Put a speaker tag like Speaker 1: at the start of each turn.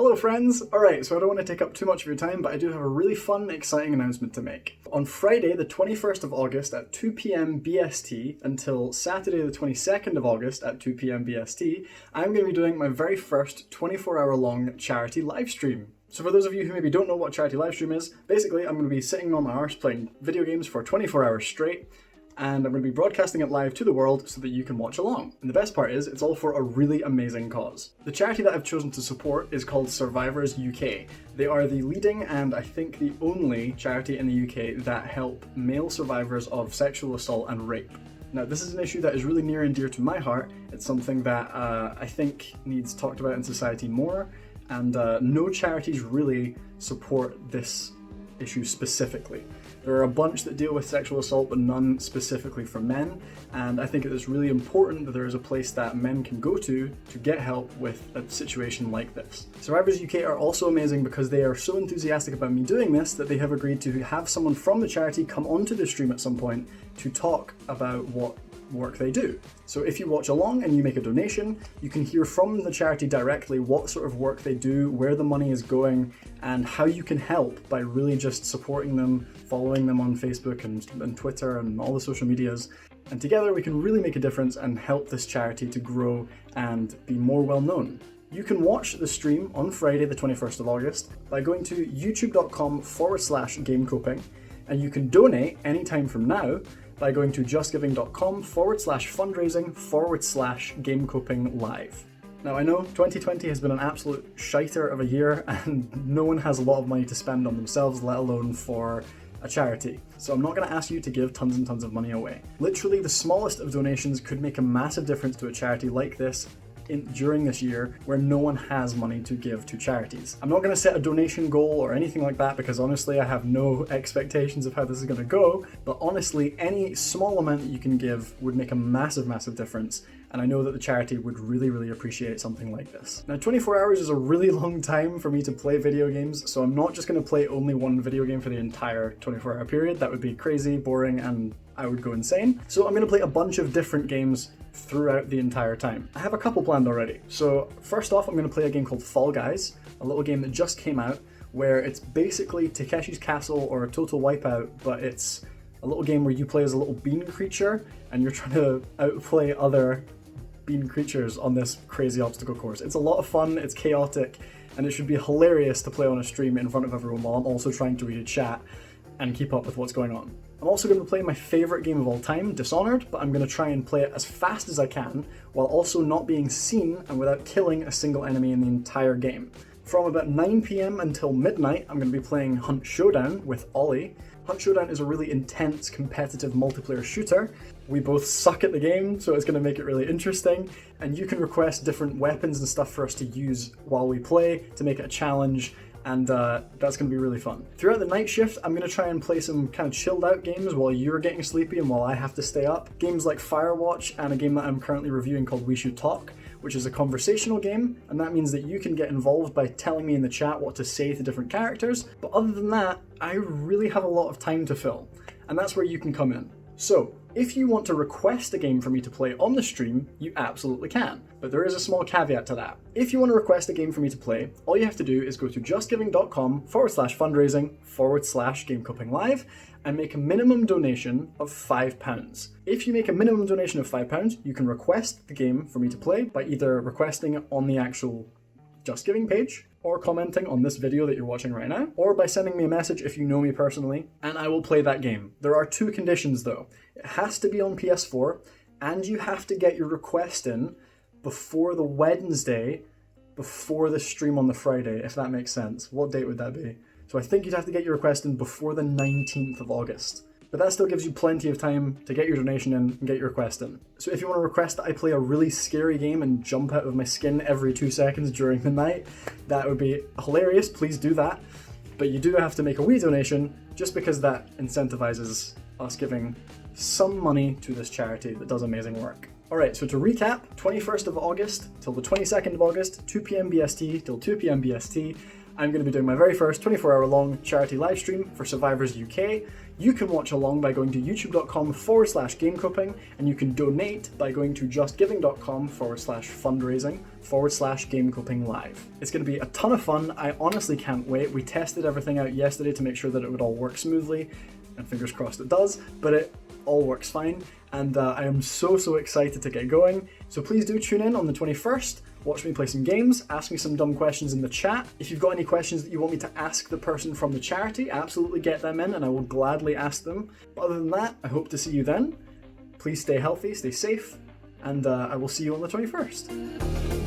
Speaker 1: Hello friends! Alright, so I don't want to take up too much of your time, but I do have a really fun, exciting announcement to make. On Friday, the 21st of August at 2 p.m. BST until Saturday the 22nd of August at 2 p.m. BST, I'm going to be doing my very first 24-hour long charity livestream. So for those of you who maybe don't know what charity livestream is, basically I'm going to be sitting on my arse playing video games for 24 hours straight, and I'm going to be broadcasting it live to the world so that you can watch along. And the best part is, it's all for a really amazing cause. The charity that I've chosen to support is called Survivors UK. They are the leading and I think the only charity in the UK that help male survivors of sexual assault and rape. Now, this is an issue that is really near and dear to my heart. It's something that I think needs talked about in society more, and no charities really support this issue specifically. There are a bunch that deal with sexual assault, but none specifically for men, and I think it is really important that there is a place that men can go to get help with a situation like this. Survivors UK are also amazing because they are so enthusiastic about me doing this that they have agreed to have someone from the charity come onto the stream at some point to talk about what work they do. So if you watch along and you make a donation, you can hear from the charity directly what sort of work they do, where the money is going, and how you can help by really just supporting them, following them on Facebook and Twitter and all the social medias. And together we can really make a difference and help this charity to grow and be more well known. You can watch the stream on Friday the 21st of August by going to youtube.com/gamecoping, and you can donate anytime from now by going to justgiving.com/fundraising/gamecoping live. Now, I know 2020 has been an absolute shiter of a year and no one has a lot of money to spend on themselves, let alone for a charity. So I'm not going to ask you to give tons and tons of money away. Literally, the smallest of donations could make a massive difference to a charity like this during this year where no one has money to give to charities. I'm not going to set a donation goal or anything like that because honestly I have no expectations of how this is going to go, but honestly any small amount that you can give would make a massive difference, and I know that the charity would really appreciate something like this. Now, 24 hours is a really long time for me to play video games, so I'm not just going to play only one video game for the entire 24-hour period. That would be crazy, boring, and I would go insane. So I'm going to play a bunch of different games throughout the entire time. I have a couple planned already. So first off, I'm going to play a game called Fall Guys, a little game that just came out where it's basically Takeshi's Castle or a Total Wipeout, but it's a little game where you play as a little bean creature and you're trying to outplay other bean creatures on this crazy obstacle course. It's a lot of fun, it's chaotic, and it should be hilarious to play on a stream in front of everyone while I'm also trying to read a chat and keep up with what's going on. I'm also going to play my favourite game of all time, Dishonored, but I'm going to try and play it as fast as I can while also not being seen and without killing a single enemy in the entire game. From about 9 p.m. until midnight, I'm going to be playing Hunt Showdown with Ollie. Hunt Showdown is a really intense, competitive multiplayer shooter. We both suck at the game, so it's going to make it really interesting, and you can request different weapons and stuff for us to use while we play to make it a challenge, and that's going to be really fun. Throughout the night shift, I'm going to try and play some kind of chilled out games while you're getting sleepy and while I have to stay up. Games like Firewatch and a game that I'm currently reviewing called We Should Talk, which is a conversational game, and that means that you can get involved by telling me in the chat what to say to different characters, but other than that, I really have a lot of time to fill, and that's where you can come in. So, if you want to request a game for me to play on the stream, you absolutely can. But there is a small caveat to that. If you want to request a game for me to play, all you have to do is go to justgiving.com/fundraising/gamecoping live and make a minimum donation of £5. If you make a minimum donation of £5, you can request the game for me to play by either requesting it on the actual Just Giving page, or commenting on this video that you're watching right now, or by sending me a message if you know me personally, and I will play that game. There are two conditions though. It has to be on PS4, and you have to get your request in before the Wednesday, before the stream on the Friday, if that makes sense. What date would that be? So I think you'd have to get your request in before the 19th of August. But that still gives you plenty of time to get your donation in and get your request in. So if you want to request that I play a really scary game and jump out of my skin every 2 seconds during the night, that would be hilarious, please do that. But you do have to make a wee donation just because that incentivizes us giving some money to this charity that does amazing work. Alright, so to recap, 21st of August till the 22nd of August, 2 p.m. BST till 2 p.m. BST, I'm going to be doing my very first 24-hour long charity live stream for Survivors UK. You can watch along by going to youtube.com/gamecoping, and you can donate by going to justgiving.com/fundraising/gamecoping live. It's going to be a ton of fun. I honestly can't wait. We tested everything out yesterday to make sure that it would all work smoothly, and fingers crossed it does, but it all works fine, and I am so excited to get going. So please do tune in on the 21st. Watch me play some games, ask me some dumb questions in the chat. If you've got any questions that you want me to ask the person from the charity, absolutely get them in and I will gladly ask them. But other than that, I hope to see you then. Please stay healthy, stay safe, and I will see you on the 21st.